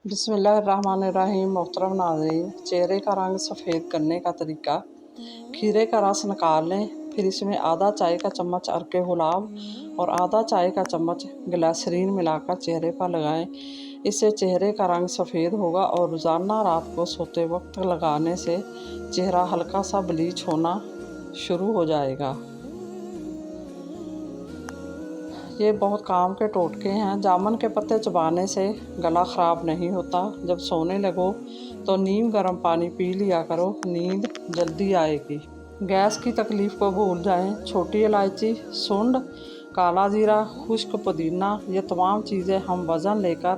بسم اللہ الرحمن الرحیم۔ محترم ناظرین، چہرے کا رنگ سفید کرنے کا طریقہ: کھیرے کا رس نکال لیں، پھر اس میں آدھا چائے کا چمچ عرق گلاب اور آدھا چائے کا چمچ گلیسرین ملا کر چہرے پر لگائیں۔ اس سے چہرے کا رنگ سفید ہوگا اور روزانہ رات کو سوتے وقت لگانے سے چہرہ ہلکا سا بلیچ ہونا شروع ہو جائے گا۔ یہ بہت کام کے ٹوٹکے ہیں۔ جامن کے پتے چبانے سے گلا خراب نہیں ہوتا۔ جب سونے لگو تو نیم گرم پانی پی لیا کرو، نیند جلدی آئے گی۔ گیس کی تکلیف کو بھول جائیں۔ چھوٹی الائچی، سونڈ، کالا زیرہ، خشک پودینہ، یہ تمام چیزیں ہم وزن لے کر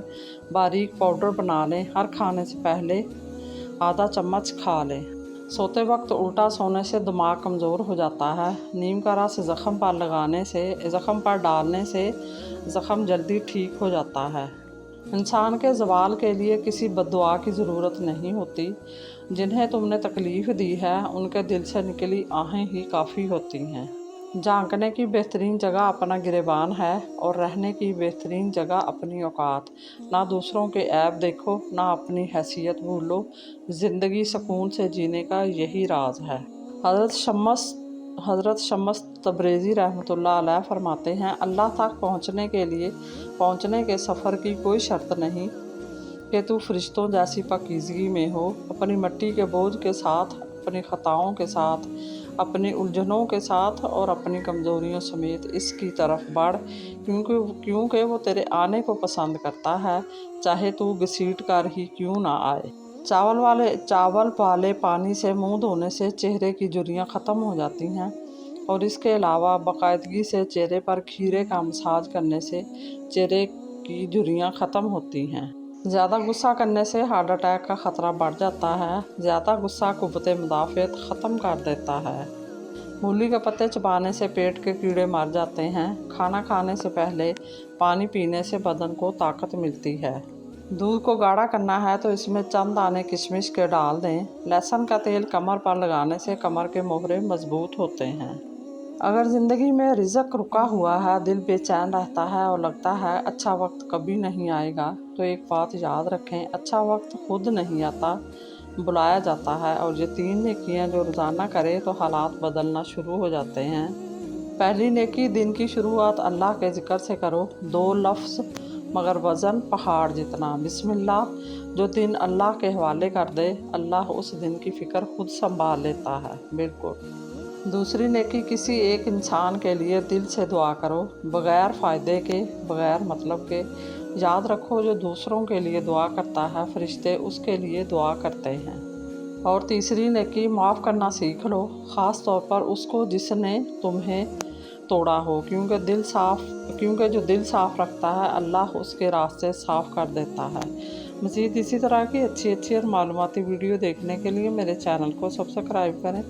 باریک پاؤڈر بنا لیں۔ ہر کھانے سے پہلے آدھا چمچ کھا لیں۔ سوتے وقت الٹا سونے سے دماغ کمزور ہو جاتا ہے۔ نیم کا رس زخم پر ڈالنے سے زخم جلدی ٹھیک ہو جاتا ہے۔ انسان کے زوال کے لیے کسی بد دعا کی ضرورت نہیں ہوتی۔ جنہیں تم نے تکلیف دی ہے ان کے دل سے نکلی آہیں ہی کافی ہوتی ہیں۔ جھانکنے کی بہترین جگہ اپنا گریبان ہے اور رہنے کی بہترین جگہ اپنی اوقات۔ نہ دوسروں کے عیب دیکھو، نہ اپنی حیثیت بھولو۔ زندگی سکون سے جینے کا یہی راز ہے۔ حضرت شمس تبریزی رحمۃ اللہ علیہ فرماتے ہیں، اللہ تک پہنچنے کے سفر کی کوئی شرط نہیں کہ تو فرشتوں جیسی پاکیزگی میں ہو۔ اپنی مٹی کے بوجھ کے ساتھ، اپنی خطاؤں کے ساتھ، اپنی الجھنوں کے ساتھ اور اپنی کمزوریوں سمیت اس کی طرف بڑھ، کیونکہ وہ تیرے آنے کو پسند کرتا ہے، چاہے تو گھسیٹ کر ہی کیوں نہ آئے۔ چاول والے پانی سے منہ دھونے سے چہرے کی جھریاں ختم ہو جاتی ہیں اور اس کے علاوہ باقاعدگی سے چہرے پر کھیرے کا مساج کرنے سے چہرے کی جھریاں ختم ہوتی ہیں۔ زیادہ غصہ کرنے سے ہارٹ اٹیک کا خطرہ بڑھ جاتا ہے۔ زیادہ غصہ قوت مدافعت ختم کر دیتا ہے۔ مولی کے پتے چبانے سے پیٹ کے کیڑے مر جاتے ہیں۔ کھانا کھانے سے پہلے پانی پینے سے بدن کو طاقت ملتی ہے۔ دودھ کو گاڑھا کرنا ہے تو اس میں چند دانے کشمش کے ڈال دیں۔ لہسن کا تیل کمر پر لگانے سے کمر کے موہرے مضبوط ہوتے ہیں۔ اگر زندگی میں رزق رکا ہوا ہے، دل بے چین رہتا ہے اور لگتا ہے اچھا وقت کبھی نہیں آئے گا، تو ایک بات یاد رکھیں، اچھا وقت خود نہیں آتا، بلایا جاتا ہے۔ اور یہ 3 نیکیاں جو روزانہ کرے تو حالات بدلنا شروع ہو جاتے ہیں۔ پہلی نیکی: دن کی شروعات اللہ کے ذکر سے کرو۔ 2 لفظ مگر وزن پہاڑ جتنا: بسم اللہ۔ جو دن اللہ کے حوالے کر دے، اللہ اس دن کی فکر خود سنبھال لیتا ہے۔ بالکل۔ دوسری نیکی: کسی ایک انسان کے لیے دل سے دعا کرو، بغیر فائدے کے، بغیر مطلب کے۔ یاد رکھو، جو دوسروں کے لیے دعا کرتا ہے، فرشتے اس کے لیے دعا کرتے ہیں۔ اور تیسری نیکی: معاف کرنا سیکھ لو، خاص طور پر اس کو جس نے تمہیں توڑا ہو، کیونکہ جو دل صاف رکھتا ہے، اللہ اس کے راستے صاف کر دیتا ہے۔ مزید اسی طرح کی اچھی اور معلوماتی ویڈیو دیکھنے کے لیے میرے چینل کو سبسکرائب کریں،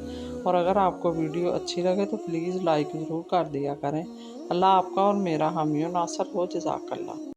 اور اگر آپ کو ویڈیو اچھی لگے تو پلیز لائک ضرور کر دیا کریں۔ اللہ آپ کا اور میرا حامی و ناصر ہو۔ جزاک اللہ۔